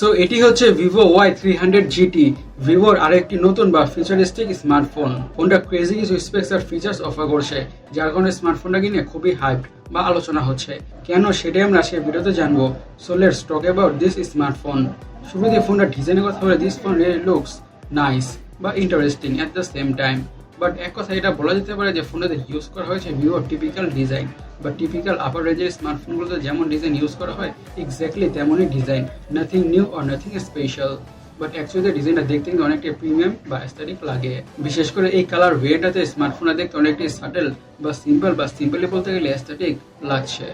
So এটি হচ্ছে Vivo Y300 GT, ভিভোর আরেকটি নতুন বা ফিউচারিস্টিক স্মার্টফোন। ফোনটা ক্রেজি কিছু স্পেক্স আর ফিচার্স অফার করছে, যার কারণে স্মার্টফোনটাকে নিয়ে খুবই হাইপড বা আলোচনা হচ্ছে। কেন সেটাই আমরা আজকের ভিডিওতে জানবো। So let's talk about this smartphone. শুরুতে ফোনটা ডিজাইনের কথা বলে, this phone really looks nice বা interesting at the same time. But এক কথা এটা বলা যেতে পারে যে ফোনটাতে ইউজ করা হয়েছে ভিভোর টিপিক্যাল ডিজাইন বা টিপিক্যাল আপার রেঞ্জের স্মার্টফোনগুলোতে যেমন ডিজাইন ইউজ করা হয় এক্স্যাক্টলি তেমনই design, nothing new or nothing special. But actually ডিজাইনটা দেখতে কিন্তু অনেকটা প্রিমিয়াম বা অ্যাস্থেটিক লাগে। বিশেষ করে এই কালার ভেরিয়েন্টটাতে স্মার্টফোনটা দেখতে অনেকটাই সাটেল বা সিম্পলি বলতে গেলে অ্যাস্থেটিক লাগছে।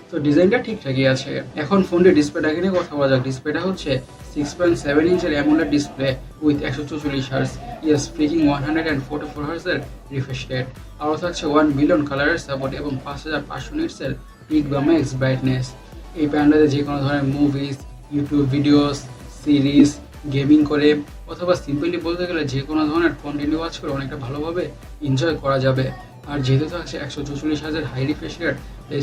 তো ডিজাইনটা ঠিকঠাকই আছে। এখন ফোনটির ডিসপ্লেটাকে নিয়ে কথা বলা যাক। ডিসপ্লেটা হচ্ছে 6.7 ইঞ্চের AMOLED display with 144 hertz yes freaking 144 হার্জের রিফ্রেশ রেট। আরও থাকছে 1 বিলিয়ন কালারের সাপোর্ট এবং 5500 নিটসের পিক বা ম্যাক্স ব্রাইটনেস। এই প্যান্ডাতে যে কোনো ধরনের movies, YouTube videos, series, gaming করে অথবা সিম্পলি বলতে গেলে যে কোনো ধরনের কন্টেন্ট ওয়াচ করে অনেকটা ভালোভাবে এনজয় করা যাবে। আর যেহেতু থাকছে 144 হার্জের হাই রিফ্রেশ রেট,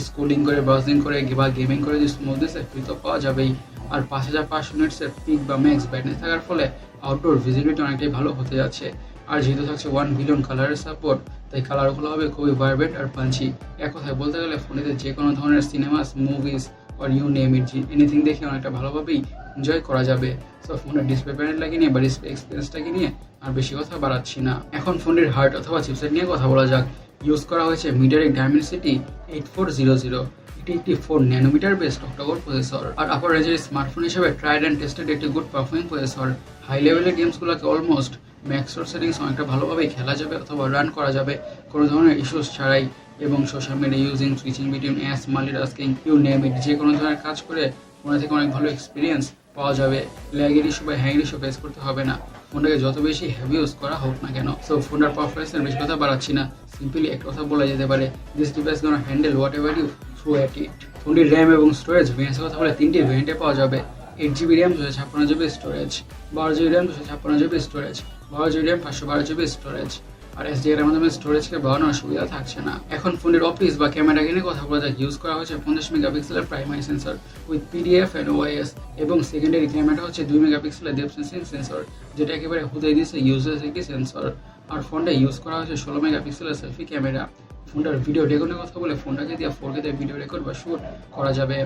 স্ক্রোলিং করে, ব্রাউজিং করে বা গেমিং করে যে স্মুথনেসের ফিল তো পাওয়া যাবেই। আর 5500 নিটসের পিক বা ম্যাক্স ব্রাইটনেস থাকার ফলে আউটডোর ভিজিবিলিটি অনেকটাই ভালো হতে যাচ্ছে। আর যেহেতু থাকছে 1 বিলিয়ন কালারের সাপোর্ট, তাই কালারগুলো হবে খুবই ভাইব্রেন্ট আর পাঞ্চি। এক কথায় বলতে গেলে ফোনেতে যে কোনো ধরনের সিনেমাস, মুভিজ আর ইউ নেম ইট, এনিথিং দেখে অনেকটা ভালোভাবেই এনজয় করা যাবে। সো ফোনের ডিসপ্লে প্যানেলটাকে নিয়ে বা ডিসপ্লে এক্সপিরিয়েন্সটাকে নিয়ে আর বেশি কথা বাড়াচ্ছি না। এখন ফোনের হার্ড অথবা চিপসেট নিয়ে কথা বলা যাক। ইউজ করা হয়েছে মিডিয়াটেক ডায়মেনসিটি 8400। এটি একটি 4 ন্যানোমিটার বেসড অক্টাকোর প্রসেসর আর আপার রেঞ্জের স্মার্টফোন হিসেবে ট্রাইড অ্যান্ড টেস্টেড একটি গুড পারফর্মিং প্রসেসর। হাই লেভেলের গেমসগুলোকে অলমোস্ট ম্যাক্সর সেটিংস অনেকটা ভালোভাবেই খেলা যাবে অথবা রান করা যাবে কোনো ধরনের ইস্যুস ছাড়াই। এবং social media using, switching between apps, multitasking, you name it, যে কোনো ধরনের কাজ করে ফোনে থেকে অনেক ভালো এক্সপিরিয়েন্স পাওয়া যাবে। ল্যাগের ইস্যু বা হ্যাংয়ের ইস্যু ফেস করতে হবে না, ফোনটাকে যত বেশি হেভি ইউজ করা হোক না কেন। সো ফোনটার পারফরমেন্সের বেশি কথা বাড়াচ্ছি না, সিম্পলি একটা কথা বলা যেতে পারে, this device gonna handle whatever you throw at it. ফোনটির র্যাম এবং স্টোরেজ ভেরিয়েন্টের কথা বলে 3টি ভেরিয়েন্টে পাওয়া যাবে। 8GB RAM, 256GB storage, 12GB RAM, 256GB storage, 12GB RAM, 512GB storage. আর এসডিআর মাধ্যমে স্টোরেজকে বাড়ানোর সুবিধা থাকছে না। এখন ফোনের অফিস বা ক্যামেরা নিয়ে কথা বলা যাক। ইউজ করা হয়েছে 50 মেগাপিক্সেলের primary sensor with PDF and OIS এবং সেকেন্ডারি ক্যামেরা হচ্ছে 2 মেগাপিক্সেলের ডেপথ সেন্সিং সেন্সর, যেটা একেবারে হুদাই দিয়েছে ইউজেস একটি সেন্সর। আর ফোনটা ইউজ করা হয়েছে 16 মেগাপিক্সেলের সেলফি ক্যামেরা। ফোনটার ভিডিও রেকর্ডের কথা বলে ফোনটাকে দিয়ে 4K তে ভিডিও রেকর্ড বা শ্যুট করা যাবে।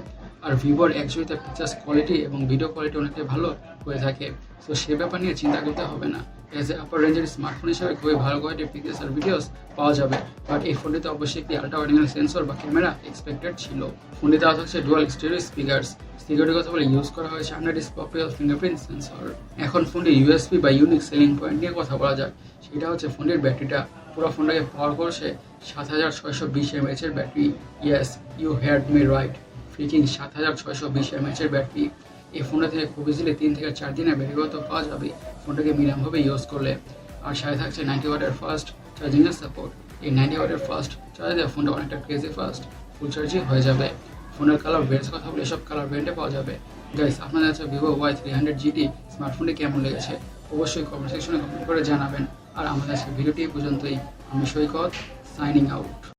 আর ভিভোর অ্যাকচুয়ালি তার পিকচার্স কোয়ালিটি এবং ভিডিও কোয়ালিটি অনেকটাই ভালো হয়ে থাকে। সো সে ব্যাপার নিয়ে চিন্তা করতে হবে না। এজ এ আপার রেঞ্জের স্মার্টফোন হিসেবে খুবই ভালো কোয়ালিটির পিকচার্স আর ভিডিওস পাওয়া যাবে। বাট এই ফোনটিতে অবশ্যই একটি আল্ট্রা ওয়াইড অ্যাঙ্গেল সেন্সর বা ক্যামেরা এক্সপেক্টেড ছিল। ফোনটিতে দেওয়া থাকছে ডুয়াল স্টেরিও স্পিকার্স। সিকিউরিটির কথা বলে ইউজ করা হয়েছে under display optical fingerprint sensor. এখন ফোনটির ইউএসপি বা ইউনিক সেলিং পয়েন্ট নিয়ে কথা বলা যাক। সেটা হচ্ছে ফোনটির ব্যাটারিটা। পুরো ফোনটাকে পাওয়ার করছে 7620 mAh এর ব্যাটারি। Yes, you heard me right, freaking 7620 mAh এর ব্যাটারি। এই ফোনটা থেকে খুব ইজিলি 3 থেকে 4 দিনের ব্যাটারি তো পাওয়া যাবে ফোনটাকে মিডিয়ামভাবে ইউজ করলে। আর সাথে থাকছে 90 ওয়াটের ফাস্ট চার্জিংয়ের সাপোর্ট। এই 90 ওয়াটের ফাস্ট চার্জ দিয়ে ফোনটা অনেকটা ক্রেজি ফাস্ট ফুল চার্জিং হয়ে যাবে। ফোনের কালার ভেরিয়েন্টস কথা বলে এসব কালার ভেরিয়েন্টে পাওয়া যাবে। গাইস, আপনাদের কাছে Vivo Y300 GT স্মার্টফোনটি কেমন লেগেছে অবশ্যই কমেন্ট সেকশনে কমেন্ট করে জানাবেন। আর আমাদের কাছে ভিডিওটি পর্যন্তই। আমি সৈকত, সাইনিং আউট।